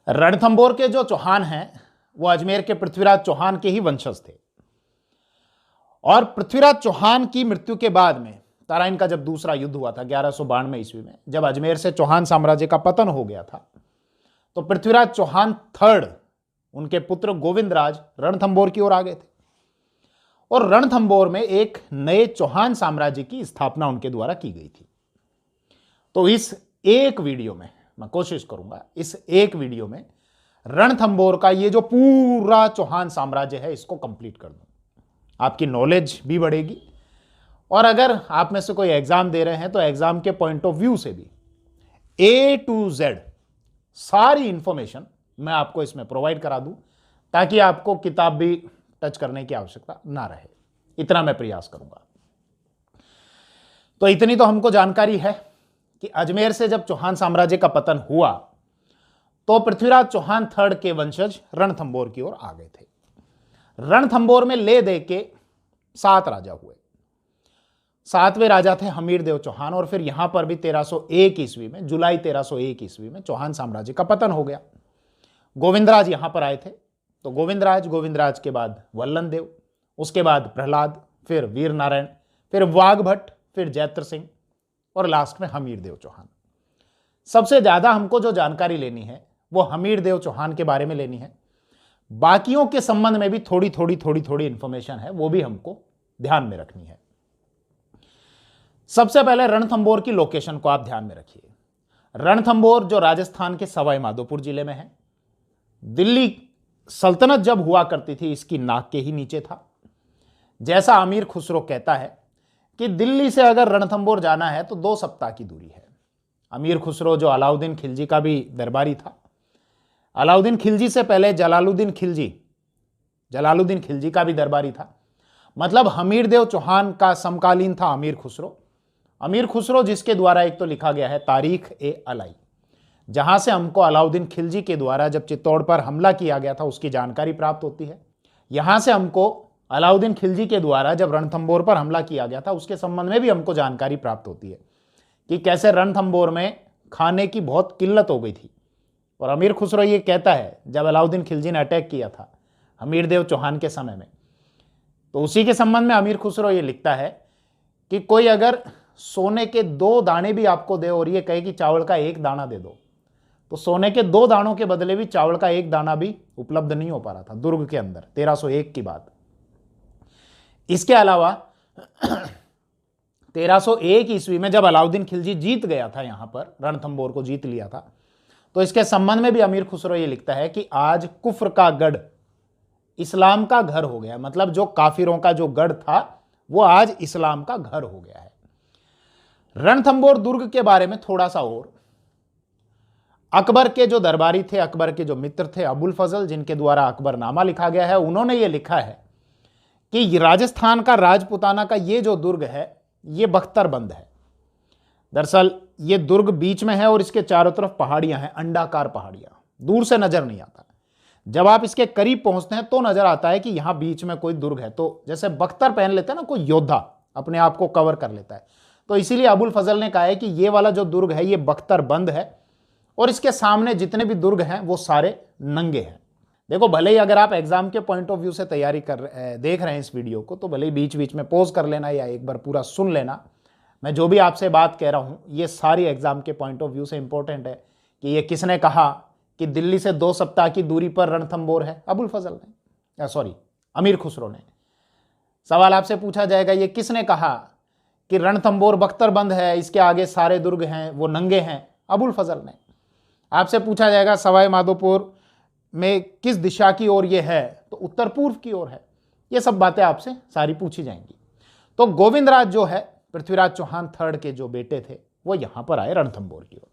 रणथंभौर के जो चौहान हैं वो अजमेर के पृथ्वीराज चौहान के ही वंशज थे। और पृथ्वीराज चौहान की मृत्यु के बाद में तराइन का जब दूसरा युद्ध हुआ था 1192 ईस्वी में, जब अजमेर से चौहान साम्राज्य का पतन हो गया था, तो पृथ्वीराज चौहान थर्ड उनके पुत्र गोविंदराज रणथंभौर की ओर आ गए थे और रणथंभौर में एक नए चौहान साम्राज्य की स्थापना उनके द्वारा की गई थी। तो इस एक वीडियो में मैं कोशिश करूंगा, इस एक वीडियो में रणथंभौर का ये जो पूरा चौहान साम्राज्य है इसको कंप्लीट कर दूं। आपकी नॉलेज भी बढ़ेगी और अगर आप में से कोई एग्जाम दे रहे हैं तो एग्जाम के पॉइंट ऑफ व्यू से भी A to Z सारी इंफॉर्मेशन मैं आपको इसमें प्रोवाइड करा दूं, ताकि आपको किताब भी टच करने की आवश्यकता ना रहे। इतना मैं प्रयास करूंगा। तो इतनी तो हमको जानकारी है कि अजमेर से जब चौहान साम्राज्य का पतन हुआ तो पृथ्वीराज चौहान थर्ड के वंशज रणथंभौर की ओर आ गए थे। रणथंभौर में ले दे के 7 राजा हुए। 7वें राजा थे हमीरदेव चौहान और फिर यहां पर भी 1301 ईस्वी में, जुलाई 1301 ईस्वी में चौहान साम्राज्य का पतन हो गया। गोविंदराज यहां पर आए थे। तो गोविंदराज के बाद वल्लन देव, उसके बाद प्रहलाद, फिर वीर नारायण, फिर वाघभट्ट, फिर जैत्र सिंह और लास्ट में हमीरदेव चौहान। सबसे ज्यादा हमको जो जानकारी लेनी है वो हमीरदेव चौहान के बारे में लेनी है। बाकियों के संबंध में भी थोड़ी थोड़ी इंफॉर्मेशन है, वो भी हमको ध्यान में रखनी है। सबसे पहले रणथंभौर की लोकेशन को आप ध्यान में रखिए। रणथंभौर जो राजस्थान के सवाई माधोपुर जिले में है। दिल्ली सल्तनत जब हुआ करती थी इसकी नाक के ही नीचे था। जैसा अमीर खुसरो कहता है कि दिल्ली से अगर रणथंभौर जाना है तो 2 सप्ताह की दूरी है। अमीर खुसरो जो अलाउद्दीन खिलजी का भी दरबारी था, अलाउद्दीन खिलजी से पहले जलालुद्दीन खिलजी का भी दरबारी था। मतलब हमीरदेव चौहान का समकालीन था अमीर खुसरो जिसके द्वारा एक तो लिखा गया है तारीख-ए-अलाई, जहां से हमको अलाउद्दीन खिलजी के द्वारा जब चित्तौड़ पर हमला किया गया था उसकी जानकारी प्राप्त होती है। यहां से हमको अलाउद्दीन खिलजी के द्वारा जब रणथंभौर पर हमला किया गया था उसके संबंध में भी हमको जानकारी प्राप्त होती है कि कैसे रणथंभौर में खाने की बहुत किल्लत हो गई थी। और अमीर खुसरो ये कहता है जब अलाउद्दीन खिलजी ने अटैक किया था हमीरदेव चौहान के समय में, तो उसी के संबंध में अमीर खुसरो ये लिखता है कि कोई अगर सोने के 2 दाने भी आपको दे और ये कहे कि चावल का 1 दाना दे दो, तो सोने के 2 दानों के बदले भी चावल का 1 दाना भी उपलब्ध नहीं हो पा रहा था दुर्ग के अंदर 1301 की बात। इसके अलावा 1301 ईस्वी में जब अलाउद्दीन खिलजी जीत गया था, यहां पर रणथंभौर को जीत लिया था, तो इसके संबंध में भी अमीर खुसरो ये लिखता है कि आज कुफ्र का गढ़ इस्लाम का घर हो गया। मतलब जो काफिरों का जो गढ़ था वो आज इस्लाम का घर हो गया है। रणथंभौर दुर्ग के बारे में थोड़ा सा और, अकबर के जो दरबारी थे, अकबर के जो मित्र थे अबुल फजल, जिनके द्वारा अकबरनामा लिखा गया है, उन्होंने ये लिखा है कि राजस्थान का राजपुताना का ये जो दुर्ग है ये बख्तरबंद है। दरअसल ये दुर्ग बीच में है और इसके चारों तरफ पहाड़ियां हैं, अंडाकार पहाड़ियां, दूर से नजर नहीं आता। जब आप इसके करीब पहुंचते हैं तो नजर आता है कि यहां बीच में कोई दुर्ग है। तो जैसे बख्तर पहन लेते हैं ना कोई योद्धा, अपने आप को कवर कर लेता है, तो इसीलिए अबुल फजल ने कहा है कि ये वाला जो दुर्ग है ये बख्तरबंद है और इसके सामने जितने भी दुर्ग हैं वो सारे नंगे हैं। देखो, भले ही अगर आप एग्जाम के पॉइंट ऑफ व्यू से तैयारी देख रहे हैं इस वीडियो को, तो भले ही बीच बीच में पॉज कर लेना या एक बार पूरा सुन लेना। मैं जो भी आपसे बात कह रहा हूं ये सारी एग्जाम के पॉइंट ऑफ व्यू से इंपॉर्टेंट है कि ये किसने कहा कि दिल्ली से 2 सप्ताह की दूरी पर रणथंभौर है। अबुल फजल ने, अमीर खुसरो ने। सवाल आपसे पूछा जाएगा ये किसने कहा कि रणथंभौर बख्तरबंद है, इसके आगे सारे दुर्ग हैं वो नंगे हैं? अबुल फजल ने। आपसे पूछा जाएगा सवाई माधोपुर में किस दिशा की ओर ये है, तो उत्तर पूर्व की ओर है। ये सब बातें आपसे सारी पूछी जाएंगी। तो गोविंदराज जो है पृथ्वीराज चौहान थर्ड के जो बेटे थे वो यहां पर आए रणथंभौर की ओर।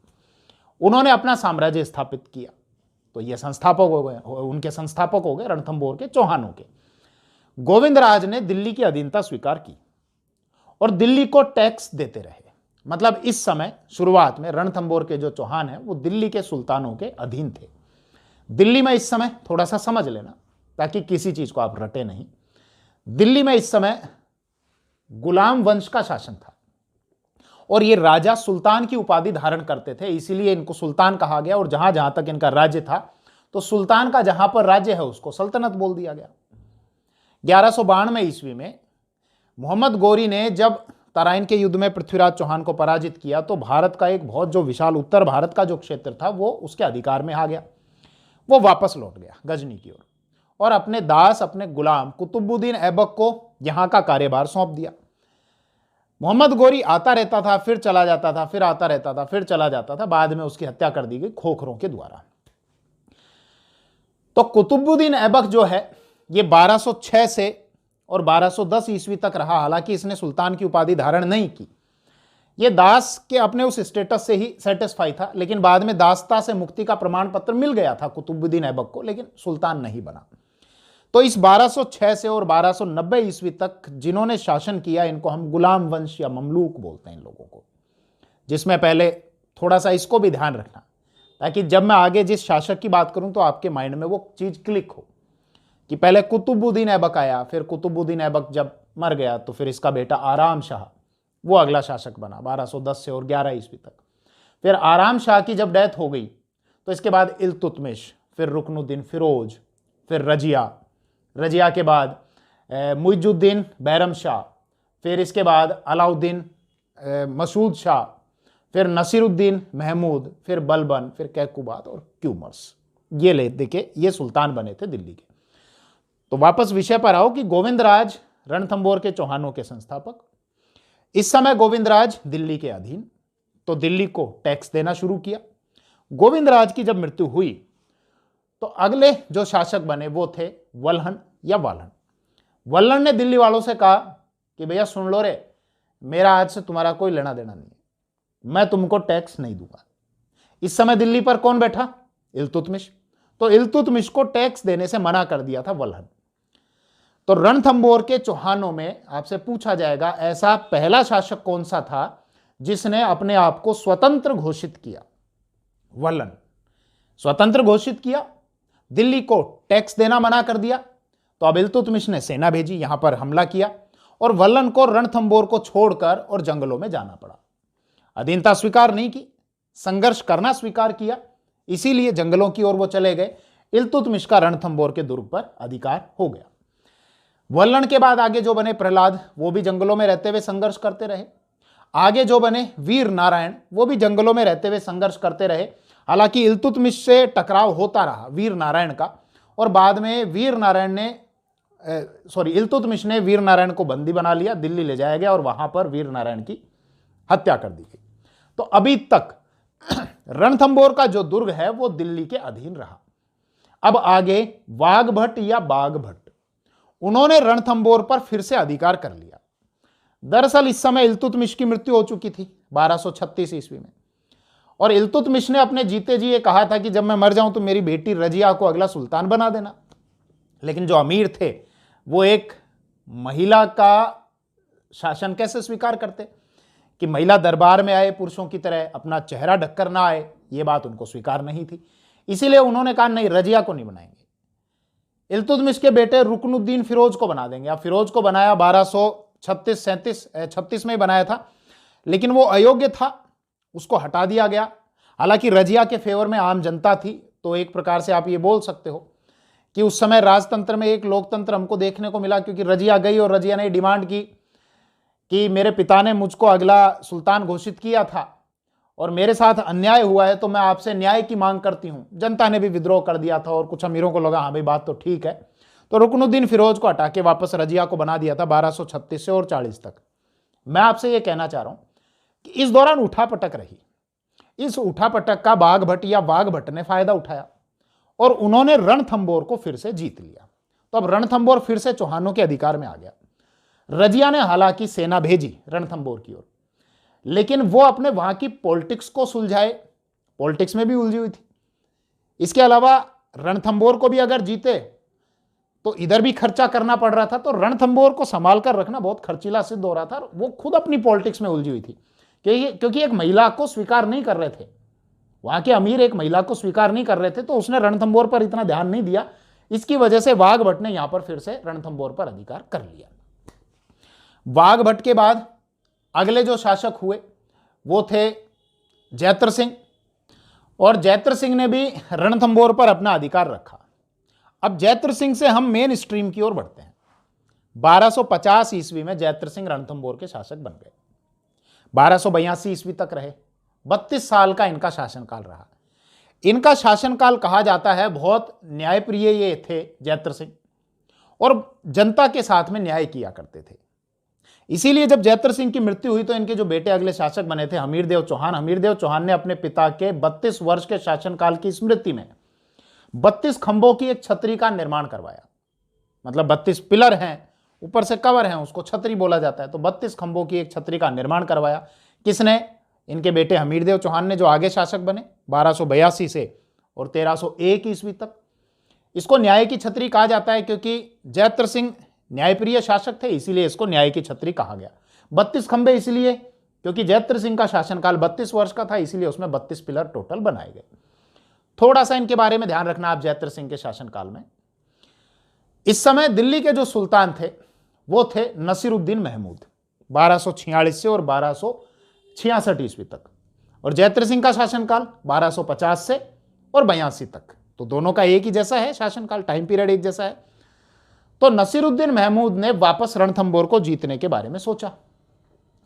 उन्होंने अपना साम्राज्य स्थापित किया। तो ये संस्थापक हो गए, उनके संस्थापक हो गए रणथंभौर के, चौहानों के। गोविंदराज ने दिल्ली की अधीनता स्वीकार की और दिल्ली को टैक्स देते रहे। मतलब इस समय शुरुआत में रणथंभौर के जो चौहान हैं वो दिल्ली के सुल्तानों के अधीन थे। दिल्ली में इस समय थोड़ा सा समझ लेना ताकि किसी चीज को आप रटे नहीं। दिल्ली में इस समय गुलाम वंश का शासन था और ये राजा सुल्तान की उपाधि धारण करते थे, इसीलिए इनको सुल्तान कहा गया। और जहां जहां तक इनका राज्य था तो सुल्तान का जहां पर राज्य है उसको सल्तनत बोल दिया गया। 1192 ईस्वी में मोहम्मद गौरी ने जब तराइन के युद्ध में पृथ्वीराज चौहान को पराजित किया तो भारत का एक बहुत जो विशाल उत्तर भारत का जो क्षेत्र था वो उसके अधिकार में आ गया। वो वापस लौट गया गजनी की ओर और अपने दास, अपने गुलाम कुतुबुद्दीन ऐबक को यहां का कार्यभार सौंप दिया। मोहम्मद गौरी आता रहता था, फिर चला जाता था, फिर आता रहता था, फिर चला जाता था। बाद में उसकी हत्या कर दी गई खोखरों के द्वारा। तो कुतुबुद्दीन ऐबक जो है ये 1206 से और 1210 ईस्वी तक रहा। हालांकि इसने सुल्तान की उपाधि धारण नहीं की, ये दास के अपने उस स्टेटस से ही सेटिस्फाई था। लेकिन बाद में दासता से मुक्ति का प्रमाण पत्र मिल गया था कुतुबुद्दीन ऐबक को, लेकिन सुल्तान नहीं बना। तो इस 1206 से और 1290 ईस्वी तक जिन्होंने शासन किया इनको हम गुलाम वंश या ममलूक बोलते हैं इन लोगों को। जिसमें पहले थोड़ा सा इसको भी ध्यान रखना ताकि जब मैं आगे जिस शासक की बात करूं तो आपके माइंड में वो चीज क्लिक हो कि पहले कुतुबुद्दीन ऐबक आया, फिर कुतुबुद्दीन ऐबक जब मर गया तो फिर इसका बेटा आराम शाह वो अगला शासक बना 1210 से और 11 ईस्वी तक। फिर आराम शाह की जब डेथ हो गई तो इसके बाद इल्तुतमिश, फिर रुकनुद्दीन फिरोज, फिर रजिया के बाद मुइजुद्दीन बैरम शाह, फिर इसके बाद अलाउद्दीन मसूद शाह, फिर नसीरुद्दीन महमूद, फिर बलबन, फिर कैकुबाद और क्यूमर्स। ये ले देखिए ये सुल्तान बने थे दिल्ली के। तो वापस विषय पर आओ कि गोविंदराज रणथंबोर के चौहानों के संस्थापक। इस समय गोविंदराज दिल्ली के अधीन, तो दिल्ली को टैक्स देना शुरू किया। गोविंदराज की जब मृत्यु हुई तो अगले जो शासक बने वो थे वल्हन या वाल्हन। वल्हन ने दिल्ली वालों से कहा कि भैया सुन लो रे, मेरा आज से तुम्हारा कोई लेना देना नहीं है, मैं तुमको टैक्स नहीं दूंगा। इस समय दिल्ली पर कौन बैठा? इल्तुतमिश। तो इल्तुतमिश को टैक्स देने से मना कर दिया था वल्हन। तो रणथंबोर के चौहानों में आपसे पूछा जाएगा ऐसा पहला शासक कौन सा था जिसने अपने आप को स्वतंत्र घोषित किया? वल्हन स्वतंत्र घोषित किया, दिल्ली को टैक्स देना मना कर दिया। तो अब इल्तुतमिश ने सेना भेजी, यहां पर हमला किया और वल्हन को रणथंबोर को छोड़कर और जंगलों में जाना पड़ा। अधीनता स्वीकार नहीं की, संघर्ष करना स्वीकार किया, इसीलिए जंगलों की ओर वो चले गए। इल्तुतमिश का रणथंबोर के दुर्ग पर अधिकार हो गया। वल्हन के बाद आगे जो बने प्रहलाद, वो भी जंगलों में रहते हुए संघर्ष करते रहे। आगे जो बने वीर नारायण, वो भी जंगलों में रहते हुए संघर्ष करते रहे। हालांकि इल्तुतमिश से टकराव होता रहा वीर नारायण का, और बाद में इल्तुतमिश ने वीर नारायण को बंदी बना लिया, दिल्ली ले जाया गया और वहां पर वीर नारायण की हत्या कर दी गई। तो अभी तक रणथंबोर का जो दुर्ग है वो दिल्ली के अधीन रहा। अब आगे वाघभट्ट या बाघभट्ट, उन्होंने रणथंबोर पर फिर से अधिकार कर लिया। दरअसल इस समय इल्तुतमिश की मृत्यु हो चुकी थी 1236 ईस्वी में, और इल्तुतमिश ने अपने जीते जी ये कहा था कि जब मैं मर जाऊं तो मेरी बेटी रजिया को अगला सुल्तान बना देना। लेकिन जो अमीर थे वो एक महिला का शासन कैसे स्वीकार करते कि महिला दरबार में आए पुरुषों की तरह, अपना चेहरा ढककर ना आए, ये बात उनको स्वीकार नहीं थी। इसीलिए उन्होंने कहा नहीं, रजिया को नहीं बनाएंगे, इल्तुतमिश के बेटे रुकनुद्दीन फिरोज को बना देंगे। अब फिरोज को बनाया 1236 में बनाया था, लेकिन वो अयोग्य था, उसको हटा दिया गया। हालांकि रजिया के फेवर में आम जनता थी, तो एक प्रकार से आप ये बोल सकते हो कि उस समय राजतंत्र में एक लोकतंत्र हमको देखने को मिला, क्योंकि रजिया गई और रजिया ने डिमांड की कि मेरे पिता ने मुझको अगला सुल्तान घोषित किया था और मेरे साथ अन्याय हुआ है, तो मैं आपसे न्याय की मांग करती हूं। जनता ने भी विद्रोह कर दिया था और कुछ अमीरों को लगा हाँ भाई बात तो ठीक है, तो रुकनुद्दीन फिरोज को हटा के वापस रजिया को बना दिया था 1236 से और 40 तक। मैं आपसे ये कहना चाह रहा हूं कि इस दौरान उठापटक रही। इस उठापटक का बाघभट्ट या वाघभट्ट ने फायदा उठाया और उन्होंने रणथंबोर को फिर से जीत लिया। तो अब रणथंबोर फिर से चौहानों के अधिकार में आ गया। रजिया ने हालांकि सेना भेजी रणथंबोर की ओर, लेकिन वो अपने वहां की पॉलिटिक्स को सुलझाए, पॉलिटिक्स में भी उलझी हुई थी। इसके अलावा रणथंबोर को भी अगर जीते तो इधर भी खर्चा करना पड़ रहा था, तो रणथंबोर को संभाल कर रखना बहुत खर्चीला सिद्ध हो रहा था। वो खुद अपनी पॉलिटिक्स में उलझी हुई थी क्योंकि एक महिला को स्वीकार नहीं कर रहे थे, वहां के अमीर एक महिला को स्वीकार नहीं कर रहे थे, तो उसने रणथंबोर पर इतना ध्यान नहीं दिया। इसकी वजह से वाघभट्ट ने यहां पर फिर से रणथंबोर पर अधिकार कर लिया। वाघभट्ट के बाद अगले जो शासक हुए वो थे जैत्र सिंह, और जैत्र सिंह ने भी रणथंभौर पर अपना अधिकार रखा। अब जैत्र सिंह से हम मेन स्ट्रीम की ओर बढ़ते हैं। 1250 ईस्वी में जैत्र सिंह रणथंभौर के शासक बन गए। 1282 ईस्वी तक रहे। 32 साल का इनका शासनकाल रहा। इनका शासनकाल कहा जाता है बहुत न्यायप्रिय ये थे जैत्र सिंह, और जनता के साथ में न्याय किया करते थे। इसीलिए जब जैत्र सिंह की मृत्यु हुई तो इनके जो बेटे अगले शासक बने थे हमीरदेव चौहान, हमीरदेव चौहान ने अपने पिता के 32 वर्ष के शासनकाल की स्मृति में 32 खंभों की एक छतरी का निर्माण करवाया। मतलब 32 पिलर हैं, ऊपर से कवर हैं, उसको छतरी बोला जाता है। तो 32 खंभों की एक छतरी का निर्माण करवाया। किसने? इनके बेटे हमीरदेव चौहान ने, जो आगे शासक बने 1282 से और 1301 ईस्वी तक। इसको न्याय की छतरी कहा जाता है क्योंकि जैत्र सिंह न्यायप्रिय शासक थे, इसीलिए इसको न्याय की छतरी कहा गया। 32 खंभे इसलिए क्योंकि जैत्र सिंह का शासनकाल 32 वर्ष का था, इसीलिए उसमें 32 पिलर टोटल बनाए गए। थोड़ा सा इनके बारे में ध्यान रखना आप जैत्र सिंह के शासनकाल में। इस समय दिल्ली के जो सुल्तान थे वो थे नसीरुद्दीन महमूद, 1246 से और 1266 ईस्वी तक। और जैत्र सिंह का शासनकाल 1250 से और 82 तक। तो दोनों का एक ही जैसा है शासनकाल, टाइम पीरियड एक जैसा है। तो नसीरुद्दीन महमूद ने वापस रणथंभौर को जीतने के बारे में सोचा।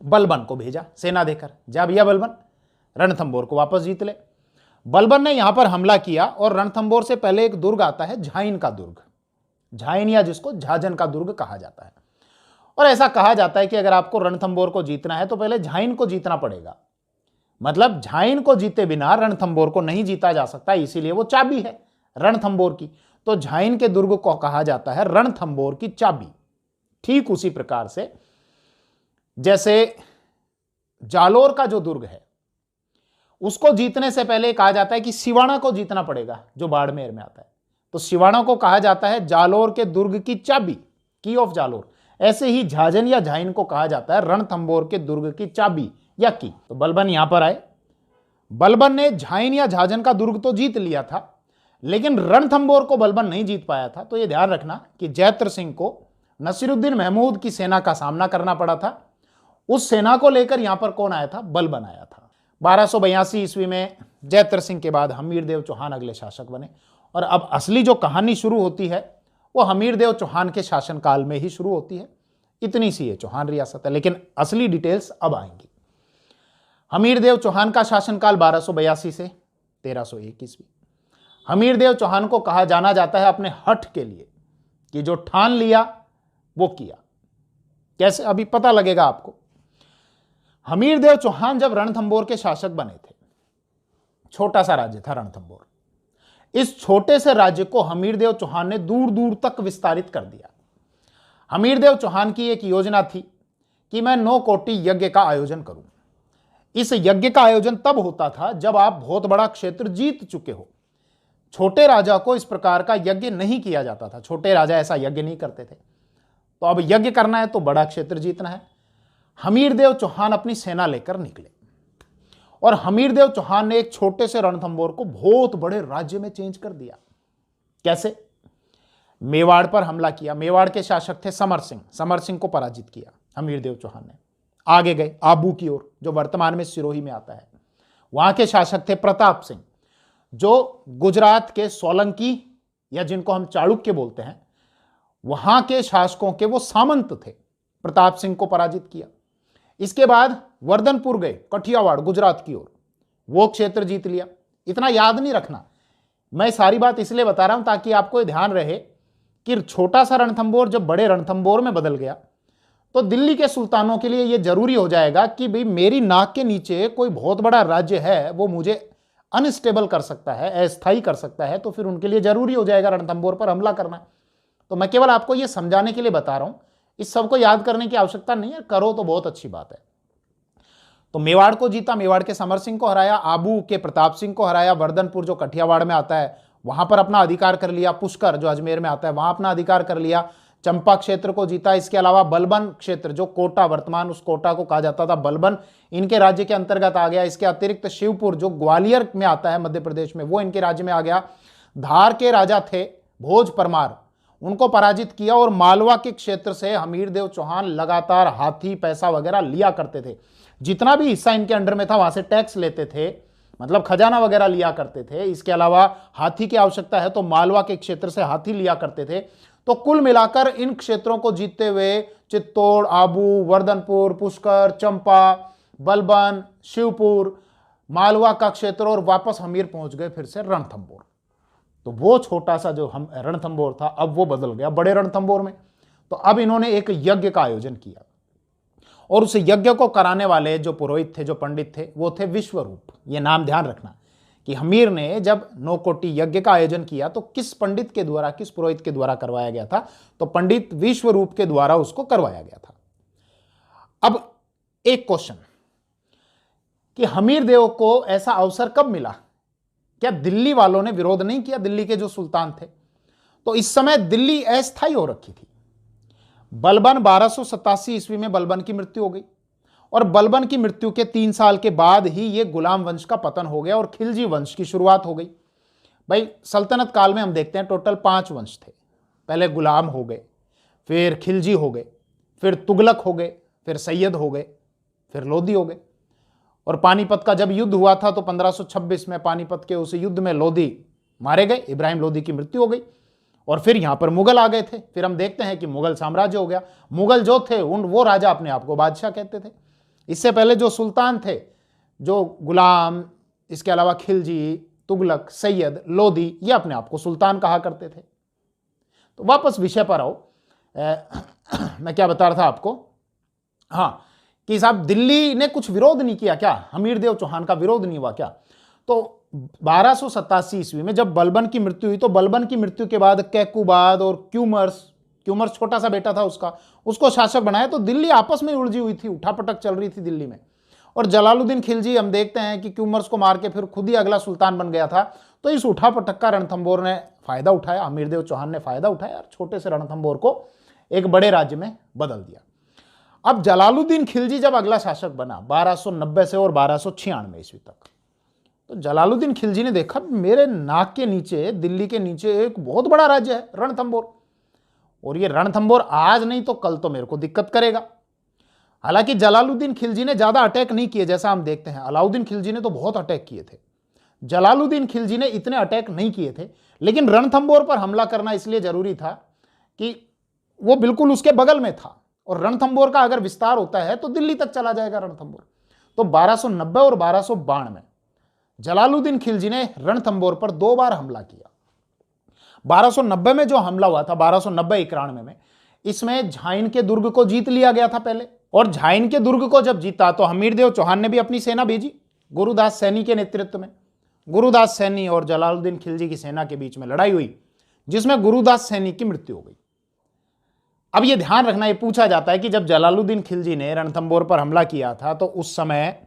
बलबन को भेजा सेना देकर, जा भैया बलबन, रणथंभौर को वापस जीत ले। बलबन ने यहां पर हमला किया और रणथंभौर से पहले एक दुर्ग आता है, झाइन का दुर्ग, झाइन या जिसको झाझन का दुर्ग कहा जाता है। और ऐसा कहा जाता है कि अगर आपको रणथंभौर को जीतना है तो पहले झाइन को जीतना पड़ेगा। मतलब झाइन को जीते बिना रणथंभौर को नहीं जीता जा सकता, इसीलिए वो चाबी है रणथंभौर की। तो झाइन के दुर्ग को कहा जाता है रणथंभौर की चाबी। ठीक उसी प्रकार से जैसे जालोर का जो दुर्ग है उसको जीतने से पहले कहा जाता है कि सिवाना को जीतना पड़ेगा, जो बाड़मेर में आता है। तो सिवाना को कहा जाता है जालोर के दुर्ग की चाबी, की ऑफ जालोर। ऐसे ही झाझन या झाइन को कहा जाता है रणथंभौर के दुर्ग की चाबी या की। तो बलबन यहां पर आए। बलबन ने झाइन या झाझन का दुर्ग तो जीत लिया था, लेकिन रणथंभौर को बलबन नहीं जीत पाया था। तो यह ध्यान रखना कि जैत्र सिंह को नसीरुद्दीन महमूद की सेना का सामना करना पड़ा था। उस सेना को लेकर यहां पर कौन आया था? बलबन आया था। 1282 ईस्वी में जैत्र सिंह के बाद हमीरदेव चौहान अगले शासक बने। और अब असली जो कहानी शुरू होती है वो हमीरदेव चौहान के शासनकाल में ही शुरू होती है। इतनी सी ये चौहान रियासत है, लेकिन असली डिटेल्स अब आएंगी। हमीरदेव चौहान का शासनकाल 1282 से 1301 ईस्वी। हमीरदेव चौहान को कहा जाना जाता है अपने हठ के लिए कि जो ठान लिया वो किया। कैसे? अभी पता लगेगा आपको। हमीरदेव चौहान जब रणथंभौर के शासक बने थे, छोटा सा राज्य था रणथंभौर। इस छोटे से राज्य को हमीरदेव चौहान ने दूर दूर तक विस्तारित कर दिया। हमीरदेव चौहान की एक योजना थी कि मैं 9 कोटि यज्ञ का आयोजन करूं। इस यज्ञ का आयोजन तब होता था जब आप बहुत बड़ा क्षेत्र जीत चुके हो। छोटे राजा को इस प्रकार का यज्ञ नहीं किया जाता था, छोटे राजा ऐसा यज्ञ नहीं करते थे। तो अब यज्ञ करना है तो बड़ा क्षेत्र जीतना है। हमीरदेव चौहान अपनी सेना लेकर निकले और हमीरदेव चौहान ने एक छोटे से रणथंभौर को बहुत बड़े राज्य में चेंज कर दिया। कैसे? मेवाड़ पर हमला किया। मेवाड़ के शासक थे समर सिंह। समर सिंह को पराजित किया हमीरदेव चौहान ने। आगे गए आबू की ओर, जो वर्तमान में सिरोही में आता है। वहां के शासक थे प्रताप सिंह, जो गुजरात के सोलंकी या जिनको हम चालुक्य बोलते हैं, वहां के शासकों के वो सामंत थे। प्रताप सिंह को पराजित किया। इसके बाद वर्धनपुर गए, कठियावाड़ गुजरात की ओर, वो क्षेत्र जीत लिया। इतना याद नहीं रखना, मैं सारी बात इसलिए बता रहा हूं ताकि आपको ध्यान रहे कि छोटा सा रणथंभौर जब बड़े रणथंभौर में बदल गया तो दिल्ली के सुल्तानों के लिए यह जरूरी हो जाएगा कि भाई मेरी नाक के नीचे कोई बहुत बड़ा राज्य है, वो मुझे अनस्टेबल कर सकता है, अस्थायी कर सकता है। तो फिर उनके लिए जरूरी हो जाएगा रणथंभौर पर हमला करना। तो मैं केवल आपको यह समझाने के लिए बता रहा हूं, इस सबको याद करने की आवश्यकता नहीं है, करो तो बहुत अच्छी बात है। तो मेवाड़ को जीता, मेवाड़ के समर सिंह को हराया, आबू के प्रताप सिंह को हराया, वर्धनपुर जो कठियावाड़ में आता है वहां पर अपना अधिकार कर लिया, पुष्कर जो अजमेर में आता है वहां अपना अधिकार कर लिया, चंपा क्षेत्र को जीता। इसके अलावा बलबन क्षेत्र, जो कोटा, वर्तमान उस कोटा को कहा जाता था बलबन, इनके राज्य के अंतर्गत आ गया। इसके अतिरिक्त शिवपुर जो ग्वालियर में आता है मध्य प्रदेश में, वो इनके राज्य में आ गया। धार के राजा थे भोज परमार, उनको पराजित किया। और मालवा के क्षेत्र से हमीरदेव चौहान लगातार हाथी, पैसा वगैरह लिया करते थे। जितना भी हिस्सा इनके अंडर में था वहां से टैक्स लेते थे मतलब खजाना वगैरह लिया करते थे। इसके अलावा हाथी की आवश्यकता है तो मालवा के क्षेत्र से हाथी लिया करते थे। तो कुल मिलाकर इन क्षेत्रों को जीतते हुए चित्तौड़, आबू, वर्धनपुर, पुष्कर, चंपा, बलबन, शिवपुर, मालवा का क्षेत्र और वापस हमीर पहुंच गए फिर से रणथंबोर। तो वो छोटा सा जो हम रणथंबोर था अब वो बदल गया बड़े रणथंबोर में। तो अब इन्होंने एक यज्ञ का आयोजन किया और उस यज्ञ को कराने वाले जो पुरोहित थे, जो पंडित थे, वो थे विश्वरूप। ये नाम ध्यान रखना कि हमीर ने जब 9 कोटि यज्ञ का आयोजन किया तो किस पंडित के द्वारा, किस पुरोहित के द्वारा करवाया गया था? तो पंडित विश्वरूप के द्वारा उसको करवाया गया था। अब एक क्वेश्चन कि हमीर देव को ऐसा अवसर कब मिला? क्या दिल्ली वालों ने विरोध नहीं किया? दिल्ली के जो सुल्तान थे, तो इस समय दिल्ली अस्थायी हो रखी थी। बलबन 1287 ईस्वी में बलबन की मृत्यु हो गई और बलबन की मृत्यु के 3 साल के बाद ही ये गुलाम वंश का पतन हो गया और खिलजी वंश की शुरुआत हो गई। भाई सल्तनत काल में हम देखते हैं टोटल 5 वंश थे। पहले गुलाम हो गए, फिर खिलजी हो गए, फिर तुगलक हो गए, फिर सैयद हो गए, फिर लोधी हो गए। और पानीपत का जब युद्ध हुआ था तो 1526 में पानीपत के उस युद्ध में लोधी मारे गए, इब्राहिम लोधी की मृत्यु हो गई। और फिर यहां पर मुगल आ गए थे। फिर हम देखते हैं कि मुगल साम्राज्य हो गया। मुगल जो थे वो राजा अपने आप को बादशाह कहते थे। इससे पहले जो सुल्तान थे, जो गुलाम, इसके अलावा खिलजी, तुगलक, सैयद, लोधी, ये अपने आप को सुल्तान कहा करते थे। तो वापस विषय पर आओ। मैं क्या बता रहा था आपको? हाँ, कि साहब दिल्ली ने कुछ विरोध नहीं किया क्या? हमीरदेव चौहान का विरोध नहीं हुआ क्या? तो 1287 ईस्वी में जब बलबन की मृत्यु हुई तो बलबन की मृत्यु के बाद कैकुबाद और क्यूमर्स छोटा सा बेटा था उसको शासक बनाया। तो दिल्ली आपस में उलझी हुई थी, उठापटक चल रही थी दिल्ली में। और जलालुद्दीन खिलजी, हम देखते हैं कि क्यूमर्स को मार के फिर खुद ही अगला सुल्तान बन गया था। तो इस उठापटक का रणथंबोर ने फायदा उठाया, हमीरदेव चौहान ने फायदा उठाया और छोटे से रणथंबोर को एक बड़े राज्य में बदल दिया। अब जलालुद्दीन खिलजी जब अगला शासक बना 1290 से और 1296 ईस्वी तक, तो जलालुद्दीन खिलजी ने देखा मेरे नाक के नीचे, दिल्ली के नीचे एक बहुत बड़ा राज्य है रणथंबोर, और ये रणथंबोर आज नहीं तो कल तो मेरे को दिक्कत करेगा। हालांकि जलालुद्दीन खिलजी ने ज्यादा अटैक नहीं किए, जैसा हम देखते हैं अलाउद्दीन खिलजी ने तो बहुत अटैक किए थे। जलालुद्दीन खिलजी ने इतने अटैक नहीं किए थे, लेकिन रणथंबोर पर हमला करना इसलिए जरूरी था कि वो बिल्कुल उसके बगल में था और रणथंबोर का अगर विस्तार होता है तो दिल्ली तक चला जाएगा रणथंबोर। तो 1290 और 1292 में जलालुद्दीन खिलजी ने रणथंबोर पर 2 बार हमला किया। 1290 में जो हमला हुआ था 1290-91 में, इसमें झाइन के दुर्ग को जीत लिया गया था पहले। और झाइन के दुर्ग को जब जीता तो हमीरदेव चौहान ने भी अपनी सेना भेजी गुरुदास सैनी के नेतृत्व में। गुरुदास सैनी और जलालुद्दीन खिलजी की सेना के बीच में लड़ाई हुई, जिसमें गुरुदास सैनी की मृत्यु हो गई। अब यह ध्यान रखना, यह पूछा जाता है कि जब जलालुद्दीन खिलजी ने रणथंबोर पर हमला किया था तो उस समय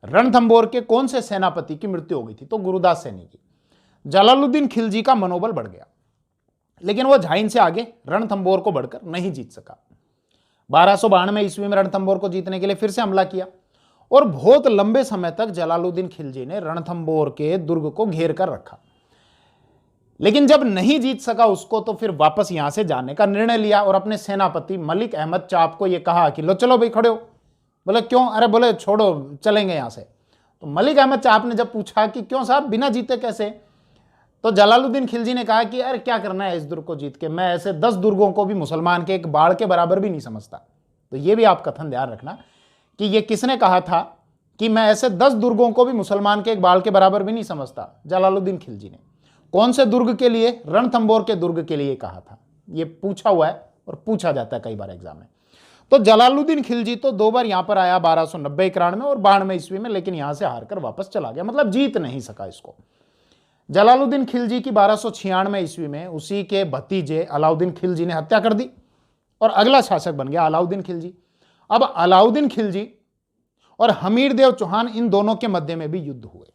रणथंबोर के कौन से सेनापति की मृत्यु हो गई थी? तो गुरुदास सैनी की। जलालुद्दीन खिलजी का मनोबल बढ़ गया, लेकिन वो झाइन से आगे रणथंबोर को बढ़कर नहीं जीत सका। 1292 ईस्वी में रणथंबोर को जीतने के लिए फिर से हमला किया और बहुत लंबे समय तक जलालुद्दीन खिलजी ने रणथंबोर के दुर्ग को घेर कर रखा। लेकिन जब नहीं जीत सका उसको, तो फिर वापस यहां से जाने का निर्णय लिया और अपने सेनापति मलिक अहमद चाप को यह कहा कि लो चलो भाई खड़े हो। बोले क्यों? अरे बोले छोड़ो, चलेंगे यहां से। तो मलिक अहमद चाप ने जब पूछा कि क्यों साहब, बिना जीते कैसे? तो जलालुद्दीन खिलजी ने कहा कि अरे क्या करना है इस दुर्ग को जीत के, मैं ऐसे 10 दुर्गों को भी मुसलमान के एक बाढ़ के बराबर भी नहीं समझता। तो ये भी आप कथन ध्यान रखना कि ये किसने कहा था कि मैं ऐसे 10 दुर्गों को भी मुसलमान के एक बाढ़ के बराबर भी नहीं समझता? जलालुद्दीन खिलजी ने। कौन से दुर्ग के लिए? रणथंबोर के दुर्ग के लिए कहा था। ये पूछा हुआ है और पूछा जाता है कई बार एग्जाम में। तो जलालुद्दीन खिलजी तो 2 बार यहां पर आया 1290-91 में और 92 ईस्वी में, लेकिन यहां से हारकर वापस चला गया, मतलब जीत नहीं सका इसको। जलालुद्दीन खिलजी की 1296 ईस्वी में उसी के भतीजे अलाउद्दीन खिलजी ने हत्या कर दी और अगला शासक बन गया अलाउद्दीन खिलजी। अब अलाउद्दीन खिलजी और हमीरदेव चौहान, इन दोनों के मध्य में भी युद्ध हुए।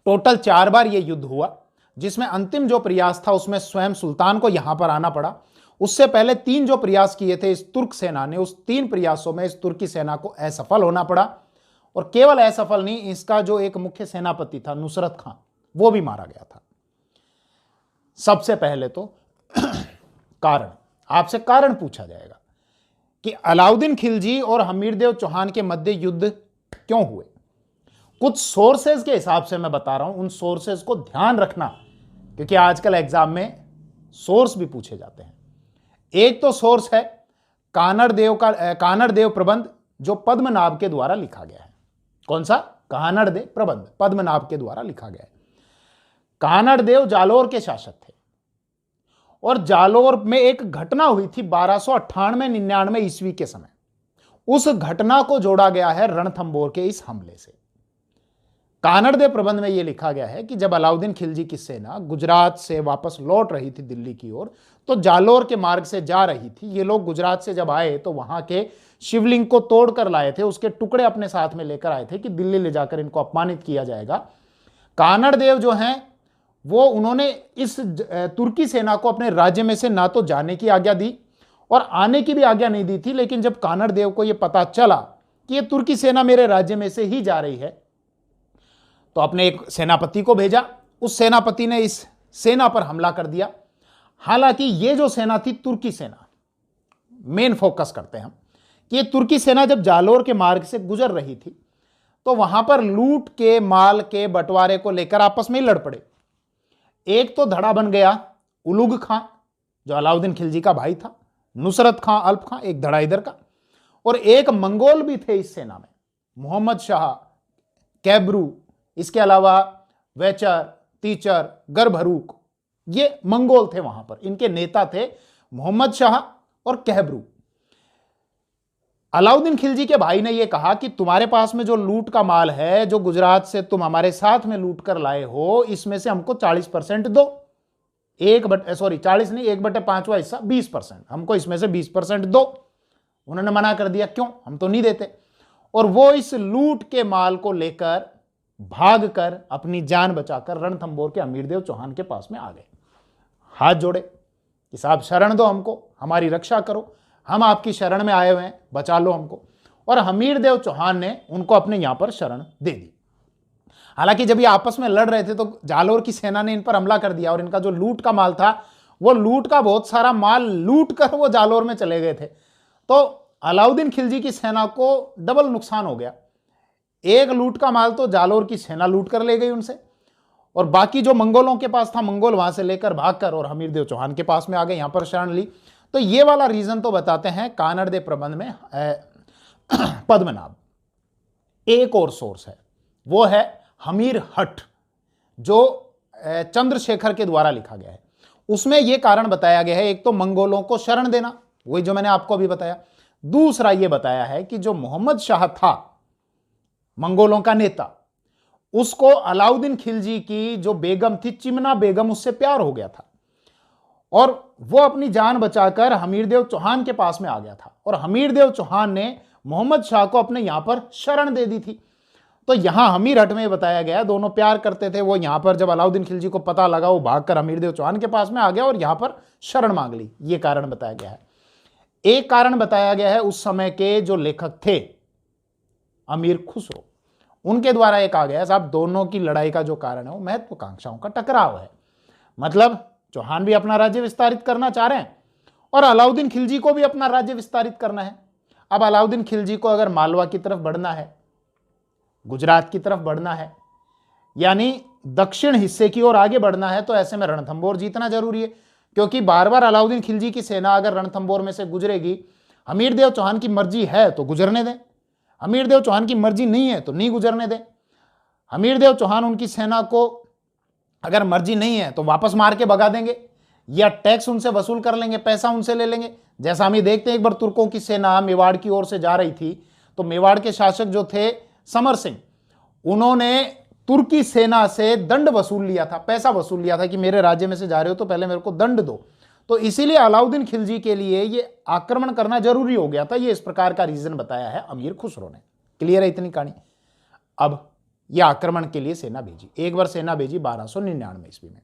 टोटल 4 बार यह युद्ध हुआ, जिसमें अंतिम जो प्रयास था उसमें स्वयं सुल्तान को यहां पर आना पड़ा। उससे पहले 3 जो प्रयास किए थे इस तुर्क सेना ने, उस 3 प्रयासों में इस तुर्की सेना को असफल होना पड़ा। और केवल असफल नहीं, इसका जो एक मुख्य सेनापति था नुसरत खां, वो भी मारा गया था। सबसे पहले तो कारण, आपसे कारण पूछा जाएगा कि अलाउद्दीन खिलजी और हमीरदेव चौहान के मध्य युद्ध क्यों हुए। कुछ सोर्सेज के हिसाब से मैं बता रहा हूं, उन सोर्सेज को ध्यान रखना, क्योंकि आजकल एग्जाम में सोर्स भी पूछे जाते हैं। एक तो सोर्स है कानड़ देव प्रबंध, जो पद्मनाभ के द्वारा लिखा गया है। कौन सा? कानड़ देव प्रबंध, पद्मनाभ के द्वारा लिखा गया है। कानड़ देव जालोर के शासक थे और जालोर में एक घटना हुई थी 1298-99 ईस्वी के समय। उस घटना को जोड़ा गया है रणथंबोर के इस हमले से। कानड़ देव प्रबंध में यह लिखा गया है कि जब अलाउद्दीन खिलजी की सेना गुजरात से वापस लौट रही थी दिल्ली की ओर, तो जालोर के मार्ग से जा रही थी। ये लोग गुजरात से जब आए तो वहां के शिवलिंग को तोड़कर लाए थे, उसके टुकड़े अपने साथ में लेकर आए थे कि दिल्ली ले जाकर इनको अपमानित किया जाएगा। कानड़ देव जो हैं वो उन्होंने इस तुर्की सेना को अपने राज्य में से ना तो जाने की आज्ञा दी और आने की भी आज्ञा नहीं दी थी। लेकिन जब कानड़ देव को यह पता चला कि यह तुर्की सेना मेरे राज्य में से ही जा रही है, तो अपने एक सेनापति को भेजा। उस सेनापति ने इस सेना पर हमला कर दिया। हालांकि ये जो सेना थी तुर्की सेना, मेन फोकस करते हैं हम कि ये तुर्की सेना जब जालोर के मार्ग से गुजर रही थी तो वहां पर लूट के माल के बंटवारे को लेकर आपस में ही लड़ पड़े। एक तो धड़ा बन गया उलुग खां, जो अलाउद्दीन खिलजी का भाई था, नुसरत खां, अल्प खां, एक धड़ा इधर का, और एक मंगोल भी थे इस सेना में, मोहम्मद शाह, कैबरू, इसके अलावा वेचर, तीचर, गर्भरूक, ये मंगोल थे वहां पर। इनके नेता थे मोहम्मद शाह और कहबरू। अलाउद्दीन खिलजी के भाई ने यह कहा कि तुम्हारे पास में जो लूट का माल है, जो गुजरात से तुम हमारे साथ में लूट कर लाए हो, इसमें से हमको 40% दो। 40 नहीं, 1/5 हिस्सा, 20%, हमको इसमें से 20% दो। उन्होंने मना कर दिया, क्यों, हम तो नहीं देते। और वो इस लूट के माल को लेकर भागकर अपनी जान बचाकर रणथंबोर के अमीरदेव चौहान के पास में आ गए, हाथ जोड़े कि साहब शरण दो हमको, हमारी रक्षा करो, हम आपकी शरण में आए हुए हैं, बचा लो हमको। और अमीरदेव चौहान ने उनको अपने यहां पर शरण दे दी। हालांकि जब ये आपस में लड़ रहे थे तो जालोर की सेना ने इन पर हमला कर दिया और इनका जो लूट का माल था, वो लूट का बहुत सारा माल लूट कर वो जालोर में चले गए थे। तो अलाउद्दीन खिलजी की सेना को डबल नुकसान हो गया। एक लूट का माल तो जालोर की सेना लूट कर ले गई उनसे, और बाकी जो मंगोलों के पास था, मंगोल वहां से लेकर भागकर और अमीरदेव चौहान के पास में आ गए, यहां पर शरण ली। तो ये वाला रीजन तो बताते हैं कानड़ देव प्रबंध में पद्मनाभ। एक और सोर्स है, वो है हमीर हट, जो चंद्रशेखर के द्वारा लिखा गया है। उसमें यह कारण बताया गया है, एक तो मंगोलों को शरण देना, वही जो मैंने आपको अभी बताया। दूसरा यह बताया है कि जो मोहम्मद शाह था, मंगोलों का नेता, उसको अलाउद्दीन खिलजी की जो बेगम थी चिमना बेगम, उससे प्यार हो गया था और वो अपनी जान बचाकर हमीरदेव चौहान के पास में आ गया था। और हमीरदेव चौहान ने मोहम्मद शाह को अपने यहां पर शरण दे दी थी। तो यहां हमीर हट में बताया गया, दोनों प्यार करते थे। वो यहां पर जब अलाउद्दीन खिलजी को पता लगा, वो भागकर हमीरदेव चौहान के पास में आ गया और यहां पर शरण मांग ली। ये कारण बताया गया है। एक कारण बताया गया है, उस समय के जो लेखक थे अमीर खुसरो, उनके द्वारा एक आ गया, साहब दोनों की लड़ाई का जो कारण है वो महत्वाकांक्षाओं का टकराव है। मतलब चौहान भी अपना राज्य विस्तारित करना चाह रहे हैं और अलाउद्दीन खिलजी को भी अपना राज्य विस्तारित करना है। अब अलाउद्दीन खिलजी को अगर मालवा की तरफ बढ़ना है, गुजरात की तरफ बढ़ना है, यानी दक्षिण हिस्से की ओर आगे बढ़ना है, तो ऐसे में रणथंबोर जीतना जरूरी है। क्योंकि बार बार अलाउद्दीन खिलजी की सेना अगर रणथंबोर में से गुजरेगी, हमीरदेव चौहान की मर्जी है तो गुजरने दें, हमीरदेव चौहान की मर्जी नहीं है तो नहीं गुजरने दें। हमीरदेव चौहान उनकी सेना को अगर मर्जी नहीं है तो वापस मार के भगा देंगे या टैक्स उनसे वसूल कर लेंगे, पैसा उनसे ले लेंगे। जैसा हम ये देखते हैं, एक बार तुर्कों की सेना मेवाड़ की ओर से जा रही थी, तो मेवाड़ के शासक जो थे समर सिंह, उन्होंने तुर्की सेना से दंड वसूल लिया था, पैसा वसूल लिया था कि मेरे राज्य में से जा रहे हो तो पहले मेरे को दंड दो। तो इसीलिए अलाउद्दीन खिलजी के लिए ये आक्रमण करना जरूरी हो गया था। ये इस प्रकार का रीजन बताया है अमीर खुसरो ने। क्लियर है इतनी कहानी। अब यह आक्रमण के लिए सेना भेजी, एक बार सेना भेजी 1299 ईस्वी में।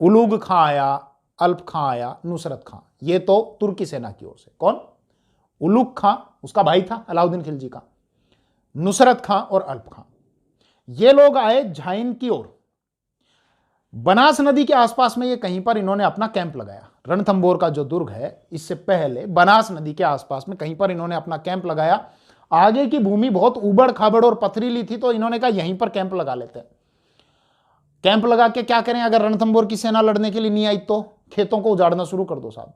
उलूग खां आया, अल्प खां आया, नुसरत खां, ये तो तुर्की सेना की ओर से। कौन? उलूग खां, उसका भाई था अलाउद्दीन खिलजी का, नुसरत खां और अल्प खां। ये लोग आए झाइन की ओर। बनास नदी के आसपास में ये कहीं पर इन्होंने अपना कैंप लगाया। रणथंबोर का जो दुर्ग है, इससे पहले बनास नदी के आसपास में कहीं पर इन्होंने अपना कैंप लगाया। आगे की भूमि बहुत उबड़ खाबड़ और पथरीली थी, तो इन्होंने कहा यहीं पर कैंप लगा लेते हैं। कैंप लगा के क्या करें, अगर रणथंभौर की सेना लड़ने के लिए नहीं आई तो खेतों को उजाड़ना शुरू कर दो साहब,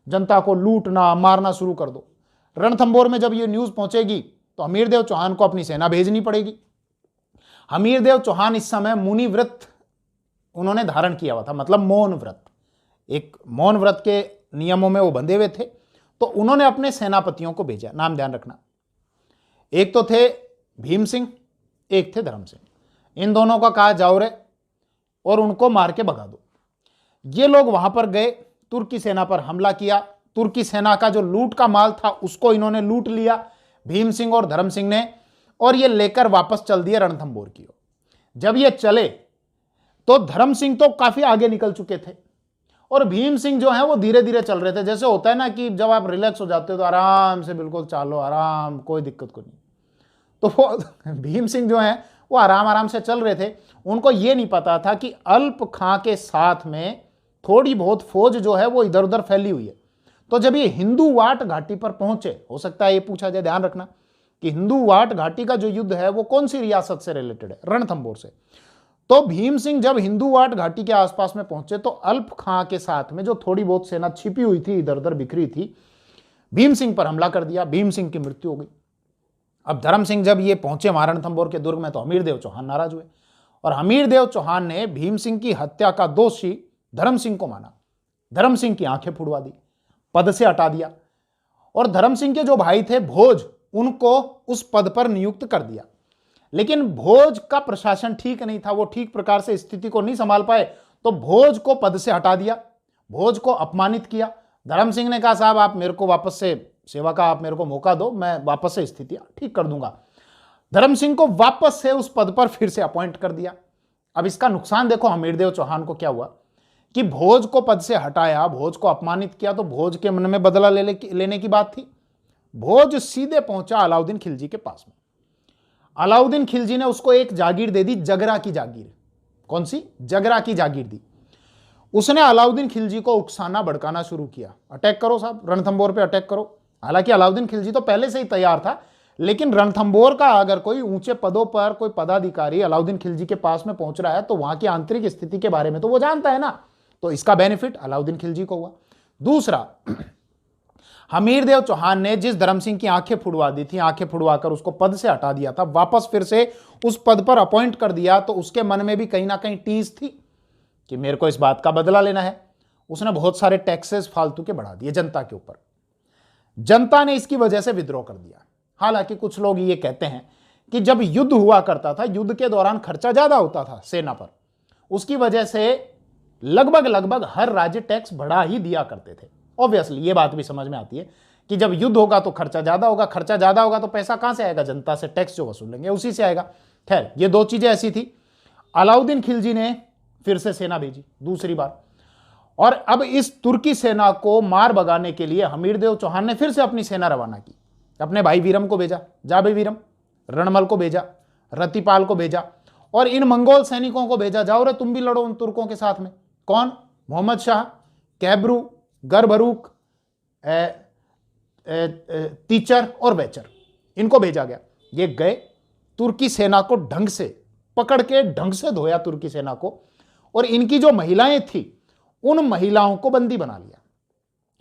जनता को लूटना मारना शुरू कर दो। रणथंभौर में जब ये न्यूज पहुंचेगी तो हमीरदेव चौहान को अपनी सेना भेजनी पड़ेगी। हमीरदेव चौहान इस समय मुनि व्रत उन्होंने धारण किया हुआ था, मतलब मौन व्रत, एक मौन व्रत के नियमों में वो बंधे हुए थे। तो उन्होंने अपने सेनापतियों को भेजा, नाम ध्यान रखना, एक तो थे भीम सिंह, एक थे धर्म सिंह। इन दोनों का कहा जाओ रे और उनको मार के भगा दो। ये लोग वहां पर गए, तुर्की सेना पर हमला किया। तुर्की सेना का जो लूट का माल था उसको इन्होंने लूट लिया, भीम सिंह और धर्म सिंह ने, और ये लेकर वापस चल दिए रणथंभौर की ओर। जब ये चले तो धर्म सिंह तो काफी आगे निकल चुके थे और भीम सिंह जो है वो धीरे धीरे चल रहे थे। जैसे होता है ना कि जब आप रिलैक्स हो जाते हो तो आराम से बिल्कुल चालो, आराम, कोई दिक्कत को नहीं। तो वो भीम सिंह जो है वो आराम आराम से चल रहे थे। उनको ये नहीं पता था कि अल्प खां के साथ में थोड़ी बहुत फौज जो है वो इधर उधर फैली हुई है। तो जब ये हिंदू वाट घाटी पर पहुंचे, हो सकता है ये पूछा जाए, ध्यान रखना कि हिंदू वाट घाटी का जो युद्ध है वो कौन सी रियासत से रिलेटेड है, रणथंभौर से। तो भीम सिंह जब हिंदू वाट घाटी के आसपास में पहुंचे तो अल्प खां के साथ में जो थोड़ी बहुत सेना छिपी हुई थी, इधर उधर बिखरी थी, भीम सिंह पर हमला कर दिया। भीम सिंह की मृत्यु हो गई। अब धर्म सिंह जब ये पहुंचे रणथंभौर के दुर्ग में तो हमीरदेव चौहान नाराज हुए और हमीरदेव चौहान ने भीम सिंह की हत्या का दोषी धर्म सिंह को माना। धर्म सिंह की आंखें फुड़वा दी, पद से हटा दिया और धर्म सिंह के जो भाई थे भोज, उनको उस पद पर नियुक्त कर दिया। लेकिन भोज का प्रशासन ठीक नहीं था, वो ठीक प्रकार से स्थिति को नहीं संभाल पाए, तो भोज को पद से हटा दिया, भोज को अपमानित किया। धर्म सिंह ने कहा साहब आप मेरे को वापस से सेवा का, आप मेरे को मौका दो, मैं वापस से स्थिति ठीक कर दूंगा। धर्म सिंह को वापस से उस पद पर फिर से अपॉइंट कर दिया। अब इसका नुकसान देखो हमीरदेव चौहान को क्या हुआ कि भोज को पद से हटाया, भोज को अपमानित किया, तो भोज के मन में बदला लेने की बात थी। भोज सीधे पहुंचा अलाउद्दीन खिलजी के पास में। अलाउद्दीन खिलजी ने उसको एक जागीर दे दी, जगरा की जागीर। कौन सी? जगरा की जागीर दी। उसने अलाउद्दीन खिलजी को उकसाना भड़काना शुरू किया, अटैक करो साहब, रणथंभौर पे अटैक करो। हालांकि अलाउद्दीन खिलजी तो पहले से ही तैयार था, लेकिन रणथंभौर का अगर कोई ऊंचे पदों पर कोई पदाधिकारी अलाउद्दीन खिलजी के पास में पहुंच रहा है तो वहां की आंतरिक स्थिति के बारे में तो वो जानता है ना, तो इसका बेनिफिट अलाउद्दीन खिलजी को हुआ। दूसरा, हमीरदेव चौहान ने जिस धर्म सिंह की आंखें फुड़वा दी थी, आंखें फुड़वाकर उसको पद से हटा दिया था, वापस फिर से उस पद पर अपॉइंट कर दिया, तो उसके मन में भी कहीं ना कहीं टीस थी कि मेरे को इस बात का बदला लेना है। उसने बहुत सारे टैक्सेस फालतू के बढ़ा दिए जनता के ऊपर। जनता ने इसकी वजह से विद्रोह कर दिया। हालांकि कुछ लोग ये कहते हैं कि जब युद्ध हुआ करता था, युद्ध के दौरान खर्चा ज्यादा होता था सेना पर, उसकी वजह से लगभग हर राज्य टैक्स बढ़ा ही दिया करते थे। ऑब्वियसली ये बात भी समझ में आती है कि जब युद्ध होगा तो खर्चा ज्यादा होगा, खर्चा ज्यादा होगा तो पैसा कहां से आएगा? जनता से टैक्स जो वसूलेंगे उसी से आएगा। खैर, ये दो चीजें ऐसी थी। अलाउद्दीन खिलजी ने फिर से सेना भेजी दूसरी बार, और अब इस तुर्की सेना को मार भगाने के लिए हमीरदेव चौहान ने फिर से अपनी सेना रवाना की। अपने भाई वीरम को भेजा, जा भाई वीरम, रणमल को भेजा, रतिपाल को भेजा और इन मंगोल सैनिकों को भेजा, जाओ रे तुम भी लड़ो उन तुर्कों के साथ में। कौन? मोहम्मद शाह, कैब्रू, गर्भरूक, तीचर और वेचर, इनको भेजा गया। ये गए, तुर्की सेना को ढंग से पकड़ के ढंग से धोया तुर्की सेना को, और इनकी जो महिलाएं थी उन महिलाओं को बंदी बना लिया।